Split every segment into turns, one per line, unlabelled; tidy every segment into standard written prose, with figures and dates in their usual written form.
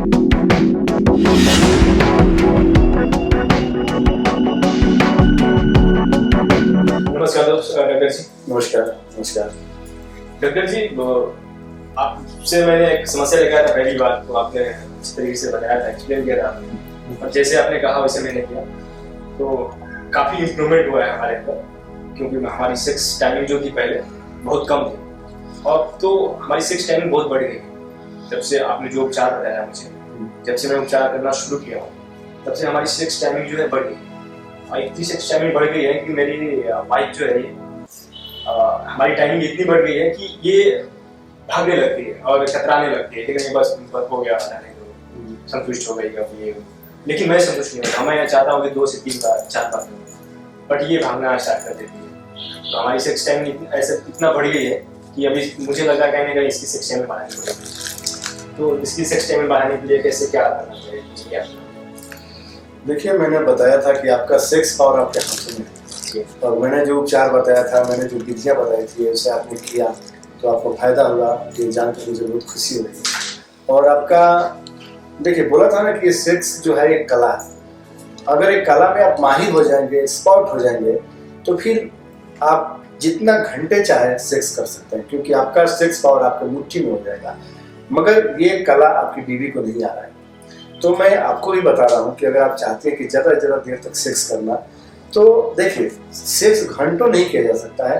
नमस्कार डॉक्टर जी।
नमस्कार। नमस्कार।
डॉक्टर जी, आपसे मैंने एक समस्या लेकर आया था पहली बार, तो आपने इस तरीके से बताया था, एक्सप्लेन किया था आपने, और जैसे आपने कहा वैसे मैंने किया, तो काफ़ी इम्प्रूवमेंट हुआ है हमारे अंदर। क्योंकि हमारी सेक्स टाइमिंग जो थी पहले बहुत कम थी, और तो हमारी सेक्स टाइमिंग बहुत बढ़ गई जब से आपने जो उपचार बताया मुझे। जब से मैं उपचार करना शुरू किया हूँ तब से हमारी सेक्स टाइमिंग जो है बढ़ गई, और इतनी सेक्स टाइमिंग बढ़ गई है कि मेरी वाइफ जो है हमारी टाइमिंग इतनी बढ़ गई है कि ये भागने लगती है और कतराने लगती है, लेकिन बस हो गया, तो संतुष्ट हो गई अब ये। लेकिन मैं संतुष्ट नहीं होता, मैं चाहता हूँ कि 2 से 3 बार 4 बार, बट ये भागना स्टार्ट कर देती है। तो हमारी सेक्स टाइमिंग ऐसे इतना बढ़ गई है कि अभी मुझे लगा कहने का इसकी सेक्स टाइमिंग बढ़ानी पड़ेगी। तो इसकी सेक्स टाइमिंग बढ़ाने के लिए कैसे क्या करना चाहिए?
देखिए, मैंने बताया था कि आपका सेक्स पावर आपके हाथों में है, और मैंने जो उपचार बताया था, मैंने जो विधियाँ बताई थी, उसे आपने किया तो आपको फायदा हुआ। ये जानकर मुझे बहुत खुशी हुई। और आपका देखिए, बोला था ना कि सेक्स जो है एक कला है। अगर एक कला में आप माहिर हो जाएंगे, एक्सपर्ट हो जाएंगे, तो फिर आप जितना घंटे चाहे सेक्स कर सकते हैं, क्योंकि आपका सेक्स पावर आपके मुट्ठी में हो जाएगा। मगर ये कला आपकी बीवी को नहीं आ रहा है। तो मैं आपको भी बता रहा हूँ कि अगर आप चाहते हैं कि ज़्यादा से ज़्यादा देर तक सेक्स करना, तो देखिए, सेक्स घंटों नहीं किया जा सकता है।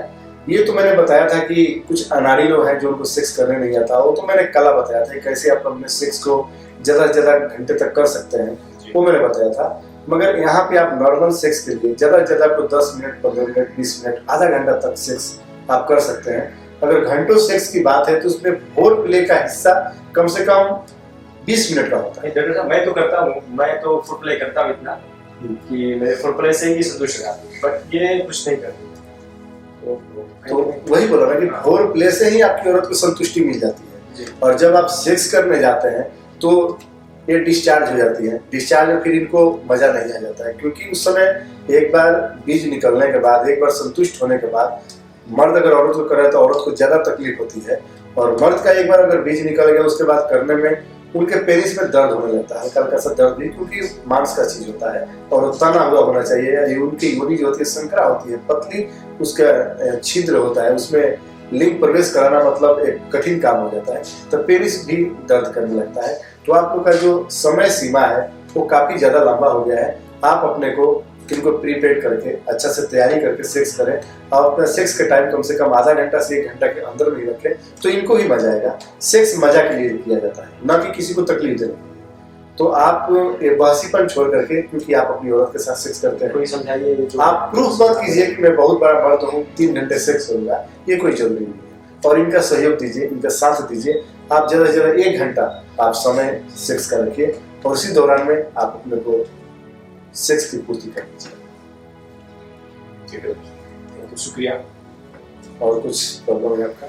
ये तो मैंने बताया था कि कुछ अनाड़ी लोग हैं जो उनको सेक्स करने नहीं आता, वो तो मैंने कला बताया था कैसे आप अपने सेक्स को ज़्यादा से ज़्यादा घंटे तक कर सकते हैं, वो मैंने बताया था। मगर यहाँ पे आप नॉर्मल सेक्स के लिए ज़्यादा से ज़्यादा आपको 10 मिनट, 15 मिनट, 20 मिनट, आधा घंटा तक सेक्स आप कर सकते हैं। अगर घंटों सेक्स की बात है तो उसमें फोर प्ले का हिस्सा कम से कम 20 मिनट का होता है।
डॉक्टर साहब, मैं तो करता हूँ, मैं तो फुट प्ले करता हूँ इतना कि मेरे फुट प्ले से ही संतुष्ट हो जाती है, बट ये कुछ नहीं करती।
तो वही बोला ना कि फोर प्ले से ही आपकी औरत को संतुष्टि मिल जाती है। और जब आप सेक्स करने जाते हैं तो ये डिस्चार्ज हो जाती है। डिस्चार्ज में फिर इनको मजा नहीं आ जाता है, क्योंकि उस समय एक बार बीज निकलने के बाद, एक बार संतुष्ट होने के बाद, मर्द अगर औरत को करे तो औरत को ज्यादा तकलीफ होती है, और मर्द का एक बार अगर बीज निकल गया उसके बाद करने में उनके पेनिस में दर्द होने लगता है, हल्का सा दर्द भी, क्योंकि मांस का चीज होता है और तना हुआ होना चाहिए। उनकी योनि जो होती है संकरा होती है, पतली, उसका छिद्र होता है, उसमें लिंग प्रवेश कराना मतलब एक कठिन काम हो जाता है, तो पेनिस भी दर्द करने लगता है। तो आप लोग का जो समय सीमा है वो काफी ज्यादा लंबा हो गया है। आप अपने को इनको प्रीपेड करके अच्छा से तैयारी करके सेक्स करें, और अपना सेक्स का टाइम कम से कम आधा घंटा से 1 घंटा के अंदर में रखें, तो इनको भी मजा आएगा। सेक्स मजा के लिए किया जाता है, ना कि किसी को तकलीफ देने के लिए। तो आप ये बहसीपन छोड़ करके, क्योंकि आप अपनी औरत के साथ सेक्स करते हैं,
कोई समझाइए,
आप प्रूफ मत कीजिए कि मैं बहुत बड़ा मर्द हूँ, 3 घंटे सेक्स करूंगा, ये कोई जरूरी नहीं है। और इनका सहयोग दीजिए, इनका साथ दीजिए। आप ज्यादा से ज्यादा 1 घंटा आप समय सेक्स का रखिए, और उसी दौरान में आप अपने को सेक्स की पूर्ति कर दीजिए।
ठीक है, तो शुक्रिया।
और कुछ प्रॉब्लम है आपका?